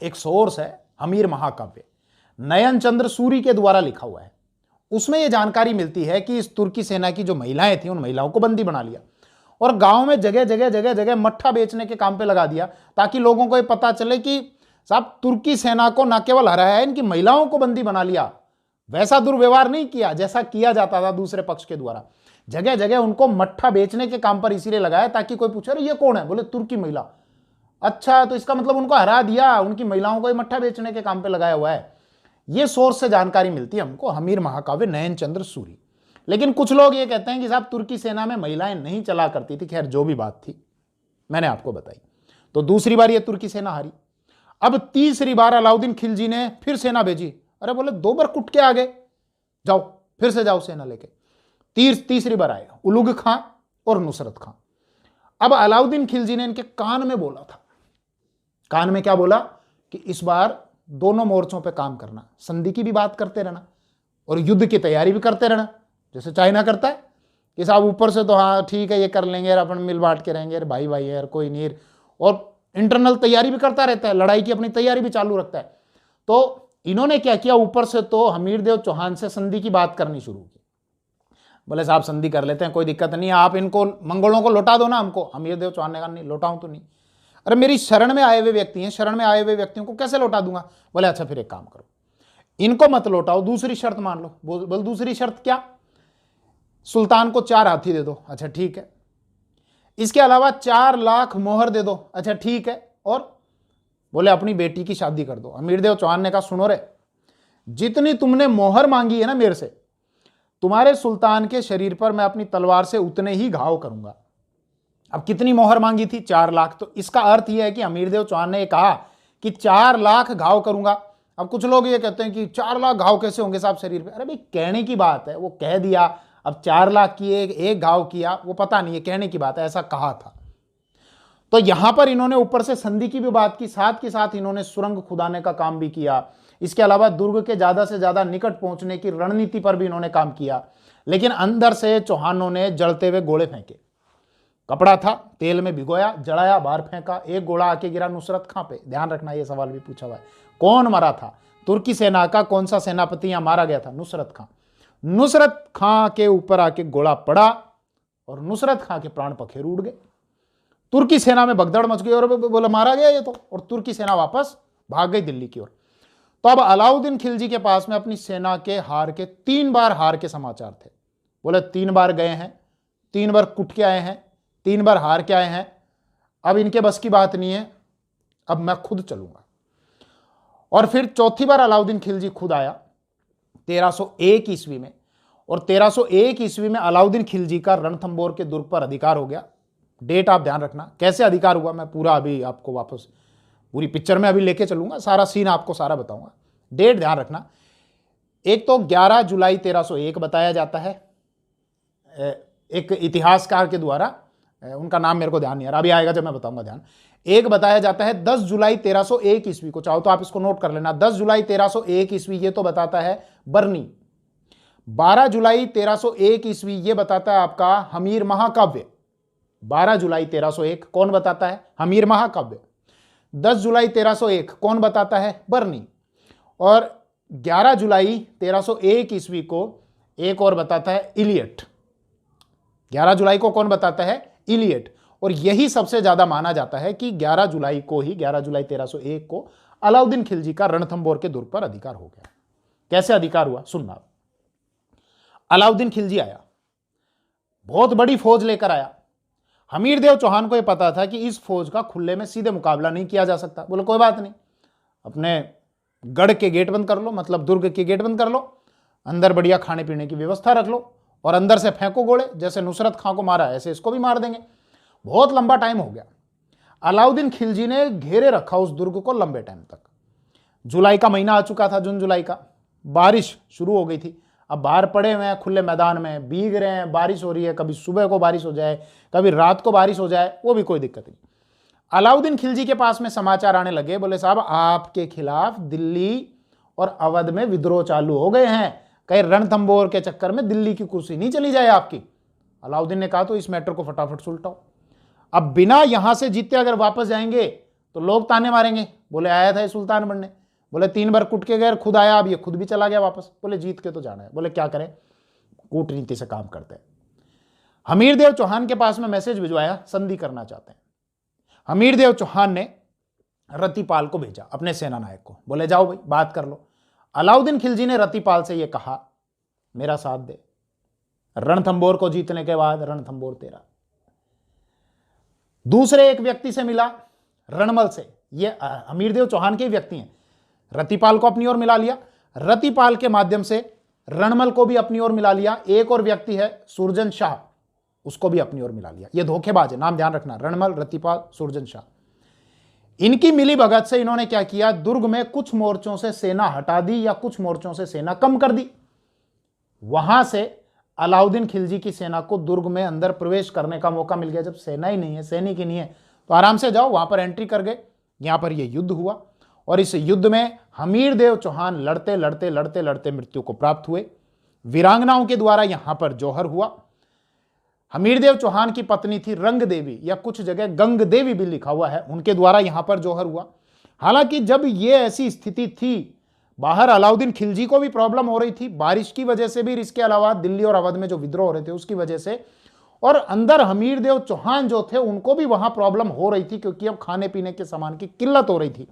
एक सोर्स है हमीर महाकाव्य, नयन चंद्र सूरी के द्वारा लिखा हुआ है, उसमें यह जानकारी मिलती है कि इस तुर्की सेना की जो महिलाएं थी उन महिलाओं को बंदी बना लिया और गांव में जगह जगह मट्ठा बेचने के काम पे लगा दिया, ताकि लोगों को यह पता चले कि साहब तुर्की सेना को न केवल हराया है, इनकी महिलाओं को बंदी बना लिया। वैसा दुर्व्यवहार नहीं किया जैसा किया जाता था दूसरे पक्ष के द्वारा। जगह जगह उनको मट्ठा बेचने के काम पर इसीलिए लगाया ताकि कोई पूछे ये कौन है, बोले तुर्की महिला। अच्छा, तो इसका मतलब उनको हरा दिया, उनकी महिलाओं को मट्ठा बेचने के काम पे लगाया हुआ है। ये सोर्स से जानकारी मिलती है हमको, हमीर महाकाव्य नयन चंद्र सूरी। लेकिन कुछ लोग ये कहते हैं कि साहब तुर्की सेना में महिलाएं नहीं चला करती थी। खैर, जो भी बात थी मैंने आपको बताई। तो दूसरी बार ये तुर्की सेना हारी। अब तीसरी बार अलाउद्दीन खिलजी ने फिर सेना भेजी। अरे बोले 2 बार कुट के आ गए, जाओ फिर से जाओ सेना लेके। तीसरी बार आए उलुग खां और नुसरत खां। अब अलाउद्दीन खिलजी ने इनके कान में बोला था, कान में क्या बोला कि इस बार दोनों मोर्चों पे काम करना, संधि की भी बात करते रहना, और युद्ध की तैयारी भी करते रहना, जैसे चाइना करता है कि साहब ऊपर से तो हाँ ठीक है ये कर लेंगे यार, अपन मिल बांट के रहेंगे यार, भाई भाई यार कोई नहीं, और इंटरनल तैयारी भी करता रहता है, लड़ाई की अपनी तैयारी भी चालू रखता है। तो इन्होंने क्या किया, ऊपर से तो हमीरदेव चौहान से संधि की बात करनी शुरू की। बोले साहब संधि कर लेते हैं, कोई दिक्कत नहीं है, आप इनको मंगोलों को लौटा दो ना हमको। हमीरदेव चौहान ने कहा नहीं लौटाऊं तो नहीं, अरे मेरी शरण में आए हुए व्यक्ति हैं, शरण में आए हुए व्यक्तियों को कैसे लौटा दूंगा। बोले अच्छा फिर एक काम करो, इनको मत लौटाओ, दूसरी शर्त मान लो। बोल दूसरी शर्त क्या, सुल्तान को 4 हाथी दे दो। अच्छा ठीक है, इसके अलावा 4 लाख मोहर दे दो। अच्छा ठीक है, और बोले अपनी बेटी की शादी कर दो। हमीरदेव चौहान ने कहा सुनो रे, जितनी तुमने मोहर मांगी है ना मेरे से, तुम्हारे सुल्तान के शरीर पर मैं अपनी तलवार से उतने ही घाव करूंगा। अब कितनी मोहर मांगी थी, 4 लाख। तो इसका अर्थ यह है कि हमीरदेव चौहान ने कहा कि 4 लाख घाव करूंगा। अब कुछ लोग ये कहते हैं कि 4 लाख घाव कैसे होंगे साहब शरीर पे। अरे भाई कहने की बात है, वो कह दिया। अब 4 लाख की एक घाव किया, वो पता नहीं है, कहने की बात है, ऐसा कहा था। तो यहां पर इन्होंने ऊपर से संधि की भी बात की, साथ के साथ इन्होंने सुरंग खुदाने का काम भी किया। इसके अलावा दुर्ग के ज्यादा से ज्यादा निकट पहुंचने की रणनीति पर भी इन्होंने काम किया। लेकिन अंदर से चौहानों ने जलते हुए गोले फेंके। कपड़ा था, तेल में भिगोया, जलाया, बाहर फेंका, एक गोला आके गिरा नुसरत खां पे। ध्यान रखना, यह सवाल भी पूछा हुआ है, कौन मरा था, तुर्की सेना का कौन सा सेनापति यहां मारा गया था, नुसरत खां। नुसरत खां के ऊपर आके गोला पड़ा और नुसरत खां के प्राण पखेरु उड़ गए। तुर्की सेना में भगदड़ मच गई और बोला मारा गया ये तो, और तुर्की सेना वापस भाग गई दिल्ली की ओर। तो अब अलाउद्दीन खिलजी के पास में अपनी सेना के हार के 3 बार हार के समाचार थे। बोले 3 बार गए हैं, 3 बार कुट के आए हैं, 3 बार हार के आए हैं, अब इनके बस की बात नहीं है, अब मैं खुद चलूंगा। और फिर चौथी बार अलाउद्दीन खिलजी खुद आया 1301 ईस्वी में, और 1301 ईस्वी में अलाउद्दीन खिलजी का रणथंबोर के दुर्ग पर अधिकार हो गया। डेट आप ध्यान रखना, कैसे अधिकार हुआ मैं पूरा अभी आपको वापस पूरी पिक्चर में अभी लेके चलूंगा, सारा सीन आपको सारा बताऊंगा। डेट ध्यान रखना, एक तो 11 जुलाई 1301 बताया जाता है एक इतिहासकार के द्वारा, उनका नाम मेरे को ध्यान नहीं आ रहा, अभी आएगा जब मैं बताऊंगा ध्यान। एक बताया जाता है 10 जुलाई 1301 ईस्वी को, चाहो तो आप इसको नोट कर लेना, 10 जुलाई 1301 ईस्वी ये तो बताता है बरनी। 12 जुलाई 1301 ईस्वी ये बताता है आपका हमीर महाकाव्य। 12 जुलाई 1301 कौन बताता है, हमीर महाकाव्य। 10 जुलाई 1301 कौन बताता है, बरनी। और 11 जुलाई 1301 ईस्वी को एक और बताता है इलियट। 11 जुलाई को कौन बताता है, इलियट। और यही सबसे ज्यादा माना जाता है कि 11 जुलाई को ही, 11 जुलाई 1301 को अलाउद्दीन खिलजी का रणथंबोर के दुर्ग पर अधिकार हो गया। कैसे अधिकार हुआ सुनना। अलाउद्दीन खिलजी आया, बहुत बड़ी फौज लेकर आया। हमीरदेव चौहान को यह पता था कि इस फौज का खुले में सीधे मुकाबला नहीं किया जा सकता। बोले कोई बात नहीं, अपने गढ़ के गेट बंद कर लो, मतलब दुर्ग के गेट बंद कर लो, अंदर बढ़िया खाने पीने की व्यवस्था रख लो, और अंदर से फेंको गोले, जैसे नुसरत खां को मारा ऐसे इसको भी मार देंगे। बहुत लंबा टाइम हो गया। अलाउद्दीन खिलजी ने घेरे रखा उस दुर्ग को लंबे टाइम तक। जुलाई का महीना आ चुका था, जून जुलाई का, बारिश शुरू हो गई थी। अब बाहर पड़े हुए हैं खुले मैदान में, भीग रहे हैं, बारिश हो रही है, कभी सुबह को बारिश हो जाए, कभी रात को बारिश हो जाए, वो भी कोई दिक्कत नहीं। अलाउद्दीन खिलजी के पास में समाचार आने लगे, बोले साहब आपके खिलाफ दिल्ली और अवध में विद्रोह चालू हो गए हैं, कहीं रणथंबोर के चक्कर में दिल्ली की कुर्सी नहीं चली जाए आपकी। अलाउद्दीन ने कहा तो इस मैटर को फटाफट सुलटाओ, अब बिना यहां से जीते अगर वापस जाएंगे तो लोग ताने मारेंगे। बोले आया था ये सुल्तान बनने, बोले 3 बार कुट के गए, खुद आया, अब ये खुद भी चला गया वापस। बोले जीत के तो जाना है। बोले क्या करें, कूटनीति से काम करते हैं। हमीरदेव चौहान के पास में मैसेज भिजवाया, संधि करना चाहते हैं। हमीरदेव चौहान ने रतिपाल को भेजा, अपने सेना नायक को, बोले जाओ भाई बात कर लो। अलाउद्दीन खिलजी ने रतिपाल से यह कहा मेरा साथ दे, रणथंबोर को जीतने के बाद रणथंबोर तेरा। दूसरे एक व्यक्ति से मिला, रणमल से, ये हमीरदेव चौहान के व्यक्ति हैं। रतिपाल को अपनी ओर मिला लिया, रतिपाल के माध्यम से रणमल को भी अपनी ओर मिला लिया। एक और व्यक्ति है सुरजन शाह, उसको भी अपनी ओर मिला लिया। ये धोखेबाज है, नाम ध्यान रखना, रणमल, रतिपाल, सुरजन शाह। इनकी मिली भगत से इन्होंने क्या किया, दुर्ग में कुछ मोर्चों से सेना हटा दी या कुछ मोर्चों से सेना कम कर दी। वहां से अलाउद्दीन खिलजी की सेना को दुर्ग में अंदर प्रवेश करने का मौका मिल गया। जब सेना ही नहीं है, सैनिक ही नहीं है, तो आराम से जाओ, वहां पर एंट्री कर गए। यहां पर यह युद्ध हुआ और इस युद्ध में हमीरदेव चौहान लड़ते लड़ते लड़ते लड़ते मृत्यु को प्राप्त हुए। वीरांगनाओं के द्वारा यहां पर जौहर हुआ। हमीरदेव चौहान की पत्नी थी रंग देवी, या कुछ जगह गंग देवी भी लिखा हुआ है, उनके द्वारा यहां पर जौहर हुआ। हालांकि जब यह ऐसी स्थिति थी, बाहर अलाउद्दीन खिलजी को भी प्रॉब्लम हो रही थी, बारिश की वजह से भी, इसके अलावा दिल्ली और अवध में जो विद्रोह हो रहे थे उसकी वजह से, और अंदर हमीरदेव चौहान जो थे उनको भी वहां प्रॉब्लम हो रही थी, क्योंकि अब खाने पीने के सामान की किल्लत हो रही थी।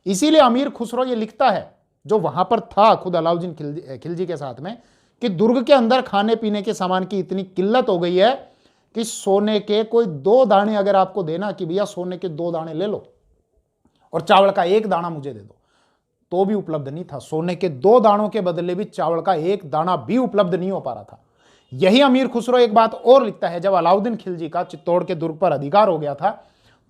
इसीलिए अमीर खुसरो ये लिखता है, जो वहां पर था खुद अलाउद्दीन खिलजी के साथ में, कि दुर्ग के अंदर खाने पीने के सामान की इतनी किल्लत हो गई है कि सोने के कोई 2 दाने अगर आपको देना कि भैया सोने के 2 दाने ले लो और चावल का 1 दाना मुझे दे दो, तो भी उपलब्ध नहीं था। सोने के 2 दानों के बदले भी चावल का 1 दाना भी उपलब्ध नहीं हो पा रहा था। यही अमीर खुसरो एक बात और लिखता है, जब अलाउद्दीन खिलजी का चित्तौड़ के दुर्ग पर अधिकार हो गया था,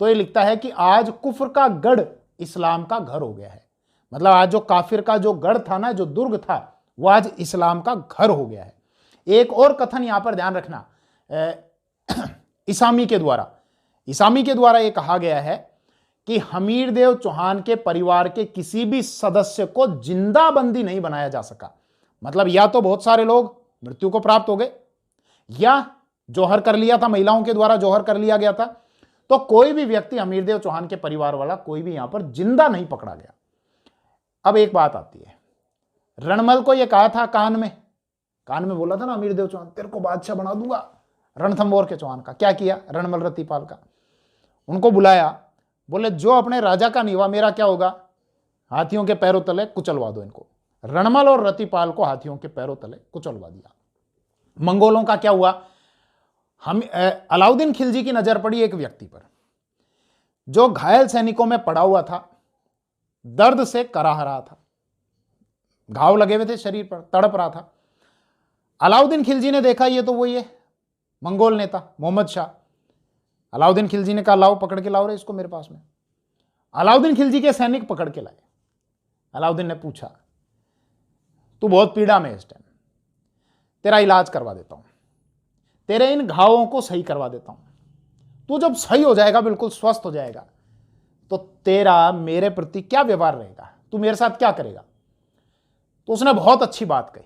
तो ये लिखता है कि आज कुफ्र का गढ़ इस्लाम का घर हो गया है। मतलब आज जो काफिर का जो गढ़ था ना, जो दुर्ग था, वो आज इस्लाम का घर हो गया है। एक और कथन यहां पर ध्यान रखना, इसामी के द्वारा यह कहा गया है कि हमीरदेव चौहान के परिवार के किसी भी सदस्य को जिंदाबंदी नहीं बनाया जा सका। मतलब या तो बहुत सारे लोग मृत्यु को प्राप्त हो गए, या जौहर कर लिया था, महिलाओं के द्वारा जौहर कर लिया गया था, तो कोई भी व्यक्ति हमीरदेव चौहान के परिवार वाला कोई भी यहां पर जिंदा नहीं पकड़ा गया। अब एक बात आती है, रणमल को यह कहा था कान में बोला था ना हमीरदेव चौहान, तेरे को बादशाह बना दूंगा, रणथंबोर के चौहान का। क्या किया रणमल रतिपाल का? उनको बुलाया, बोले जो अपने राजा का नीवा, मेरा क्या होगा, हाथियों के पैरों तले कुचलवा दो इनको। रणमल और रतिपाल को हाथियों के पैरों तले कुचलवा दिया। मंगोलों का क्या हुआ? हम अलाउद्दीन खिलजी की नजर पड़ी एक व्यक्ति पर, जो घायल सैनिकों में पड़ा हुआ था, दर्द से कराह रहा था, घाव लगे हुए थे शरीर पर, तड़प रहा था। अलाउद्दीन खिलजी ने देखा ये तो वही है मंगोल नेता मोहम्मद शाह। अलाउद्दीन खिलजी ने कहा लाओ, पकड़ के लाओ रे इसको मेरे पास में। अलाउद्दीन खिलजी के सैनिक पकड़ के लाए। अलाउद्दीन ने पूछा, तू बहुत पीड़ा में इस टाइम, तेरा इलाज करवा देता हूं, तेरे इन घावों को सही करवा देता हूं, तू जब सही हो जाएगा, बिल्कुल स्वस्थ हो जाएगा, तो तेरा मेरे प्रति क्या व्यवहार रहेगा, तू मेरे साथ क्या करेगा? तो उसने बहुत अच्छी बात कही,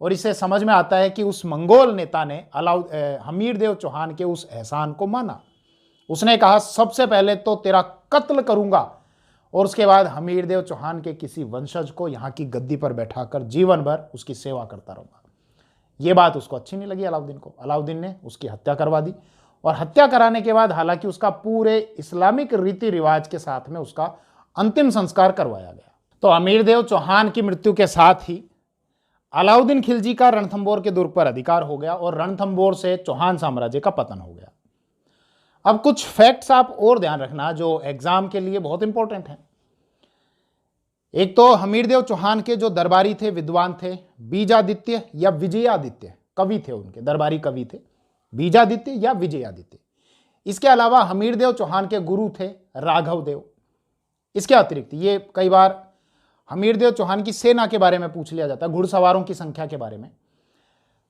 और इसे समझ में आता है कि उस मंगोल नेता ने हमीरदेव चौहान के उस एहसान को माना। उसने कहा सबसे पहले तो तेरा कत्ल करूंगा, और उसके बाद हमीरदेव चौहान के किसी वंशज को यहां की गद्दी पर बैठाकर जीवन भर उसकी सेवा करता रहूंगा। यह बात उसको अच्छी नहीं लगी अलाउद्दीन को। अलाउद्दीन ने उसकी हत्या करवा दी, और हत्या कराने के बाद हालांकि उसका पूरे इस्लामिक रीति रिवाज के साथ में उसका अंतिम संस्कार करवाया गया। तो हमीरदेव चौहान की मृत्यु के साथ ही अलाउद्दीन खिलजी का रणथंबोर के दुर्ग पर अधिकार हो गया, और रणथंबोर से चौहान साम्राज्य का पतन हो गया। अब कुछ फैक्ट्स आप और ध्यान रखना जो एग्जाम के लिए बहुत इंपॉर्टेंट हैं। एक तो हमीरदेव चौहान के जो दरबारी थे, विद्वान थे, बीजादित्य या विजयादित्य कवि थे, उनके दरबारी कवि थे बीजादित्य या विजयादित्य। इसके अलावा हमीरदेव चौहान के गुरु थे राघव देव। इसके अतिरिक्त ये कई बार हमीरदेव चौहान की सेना के बारे में पूछ लिया जाता है, घुड़सवारों की संख्या के बारे में।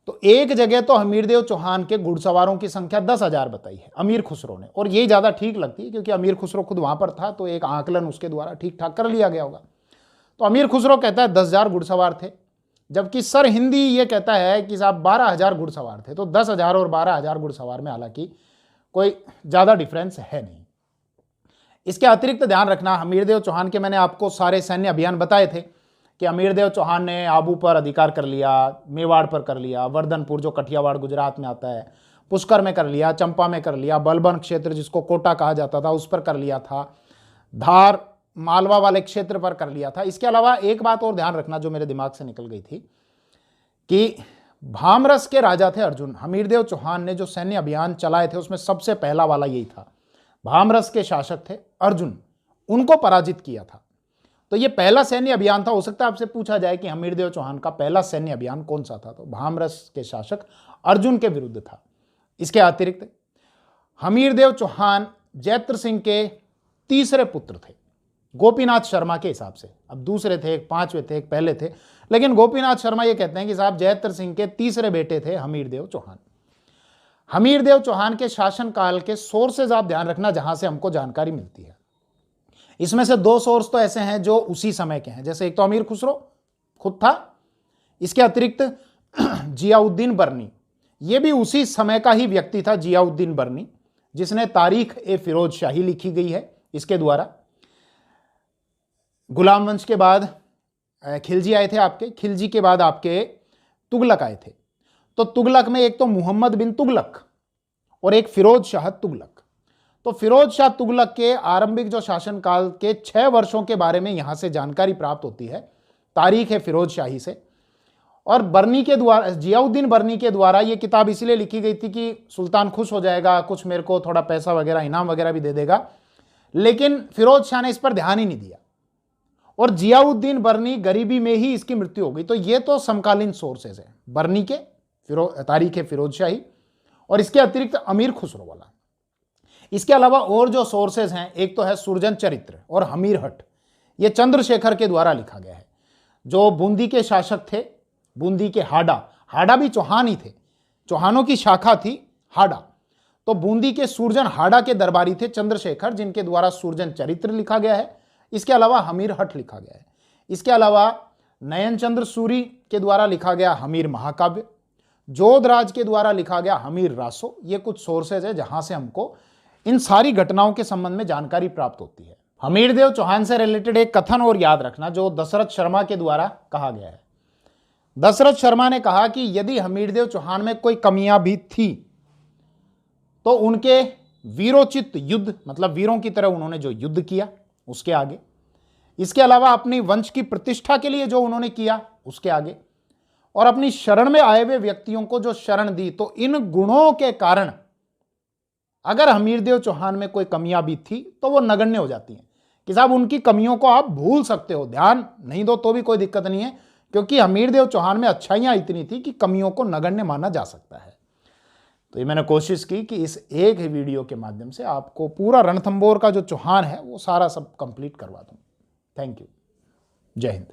तो एक जगह तो हमीरदेव चौहान के घुड़सवारों की संख्या 10,000 बताई है अमीर खुसरो ने, और ये ज़्यादा ठीक लगती है क्योंकि अमीर खुसरो खुद वहाँ पर था, तो एक आकलन उसके द्वारा ठीक ठाक कर लिया गया होगा। तो अमीर खुसरो कहता है 10,000 घुड़सवार थे, जबकि सर हिंदी ये कहता है कि साहब 12,000 घुड़सवार थे। तो 10,000 और 12,000 घुड़सवार में हालांकि कोई ज़्यादा डिफरेंस है नहीं। इसके अतिरिक्त ध्यान रखना, हमीरदेव चौहान के मैंने आपको सारे सैन्य अभियान बताए थे कि हमीरदेव चौहान ने आबू पर अधिकार कर लिया, मेवाड़ पर कर लिया, वर्धनपुर जो कठियावाड़ गुजरात में आता है, पुष्कर में कर लिया, चंपा में कर लिया, बलबन क्षेत्र जिसको कोटा कहा जाता था उस पर कर लिया था, धार मालवा वाले क्षेत्र पर कर लिया था। इसके अलावा एक बात और ध्यान रखना जो मेरे दिमाग से निकल गई थी कि भामरस के राजा थे अर्जुन। हमीरदेव चौहान ने जो सैन्य अभियान चलाए थे उसमें सबसे पहला वाला यही था। भामरस के शासक थे अर्जुन, उनको पराजित किया था। तो ये पहला सैन्य अभियान था। हो सकता है आपसे पूछा जाए कि हमीरदेव चौहान का पहला सैन्य अभियान कौन सा था, तो भामरस के शासक अर्जुन के विरुद्ध था। इसके अतिरिक्त हमीरदेव चौहान जैत्र सिंह के तीसरे पुत्र थे गोपीनाथ शर्मा के हिसाब से। अब दूसरे थे, एक पांचवें थे, एक पहले थे, लेकिन गोपीनाथ शर्मा ये कहते हैं कि साहब जैत्र सिंह के तीसरे बेटे थे हमीरदेव चौहान। हमीरदेव चौहान के शासन काल के सोर्सेज आप ध्यान रखना जहां से हमको जानकारी मिलती है। इसमें से दो सोर्स तो ऐसे हैं जो उसी समय के हैं, जैसे एक तो अमीर खुसरो खुद था, इसके अतिरिक्त जियाउद्दीन बर्नी, ये भी उसी समय का ही व्यक्ति था, जियाउद्दीन बर्नी, जिसने तारीख ए फिरोज शाही लिखी गई है इसके द्वारा। गुलाम वंश के बाद खिलजी आए थे आपके, खिलजी के बाद आपके तुगलक आए थे। तो तुगलक में एक तो मोहम्मद बिन तुगलक और एक फिरोज शाह तुगलक। तो फिरोज शाह तुगलक के आरंभिक जो शासनकाल के 6 वर्षों के बारे में यहां से जानकारी प्राप्त होती है तारीख है फिरोज शाही से। और बर्नी के द्वारा, जियाउद्दीन बर्नी के द्वारा ये किताब इसलिए लिखी गई थी कि सुल्तान खुश हो जाएगा, कुछ मेरे को थोड़ा पैसा वगैरह इनाम वगैरह भी दे देगा, लेकिन फिरोज शाह ने इस पर ध्यान ही नहीं दिया और जियाउद्दीन बर्नी गरीबी में ही इसकी मृत्यु हो गई। तो ये तो समकालीन सोर्सेज है, बर्नी के तारीख है फिरोज शाही और इसके अतिरिक्त अमीर खुसरो वाला। इसके अलावा और जो सोर्सेज हैं, एक तो है सुरजन चरित्र और हमीर हट, ये चंद्रशेखर के द्वारा लिखा गया है, जो बूंदी के शासक थे, बूंदी के हाड़ा भी चौहान ही थे, चौहानों की शाखा थी हाड़ा। तो बूंदी के सुरजन हाड़ा के दरबारी थे चंद्रशेखर, जिनके द्वारा सुरजन चरित्र लिखा गया है। इसके अलावा हमीर हट लिखा गया है। इसके अलावा नयन चंद्र सूरी के द्वारा लिखा गया हमीर महाकाव्य, जोधराज के द्वारा लिखा गया हमीर रासो। ये कुछ सोर्सेज है जहां से हमको इन सारी घटनाओं के संबंध में जानकारी प्राप्त होती है। हमीरदेव चौहान से रिलेटेड एक कथन और याद रखना, जो दशरथ शर्मा के द्वारा कहा गया है। दशरथ शर्मा ने कहा कि यदि हमीरदेव चौहान में कोई कमियां भी थी तो उनके वीरोचित युद्ध, मतलब वीरों की तरह उन्होंने जो युद्ध किया उसके आगे, इसके अलावा अपनी वंश की प्रतिष्ठा के लिए जो उन्होंने किया उसके आगे, और अपनी शरण में आए हुए व्यक्तियों को जो शरण दी, तो इन गुणों के कारण अगर हमीरदेव चौहान में कोई कमियां भी थी तो वो नगण्य हो जाती हैं कि साहब उनकी कमियों को आप भूल सकते हो, ध्यान नहीं दो तो भी कोई दिक्कत नहीं है, क्योंकि हमीरदेव चौहान में अच्छाइयां इतनी थी कि कमियों को नगण्य माना जा सकता है। तो ये मैंने कोशिश की कि इस एक ही वीडियो के माध्यम से आपको पूरा रणथंभौर का जो चौहान है वो सारा सब कंप्लीट करवा दूं। Thank you. जय हिंद।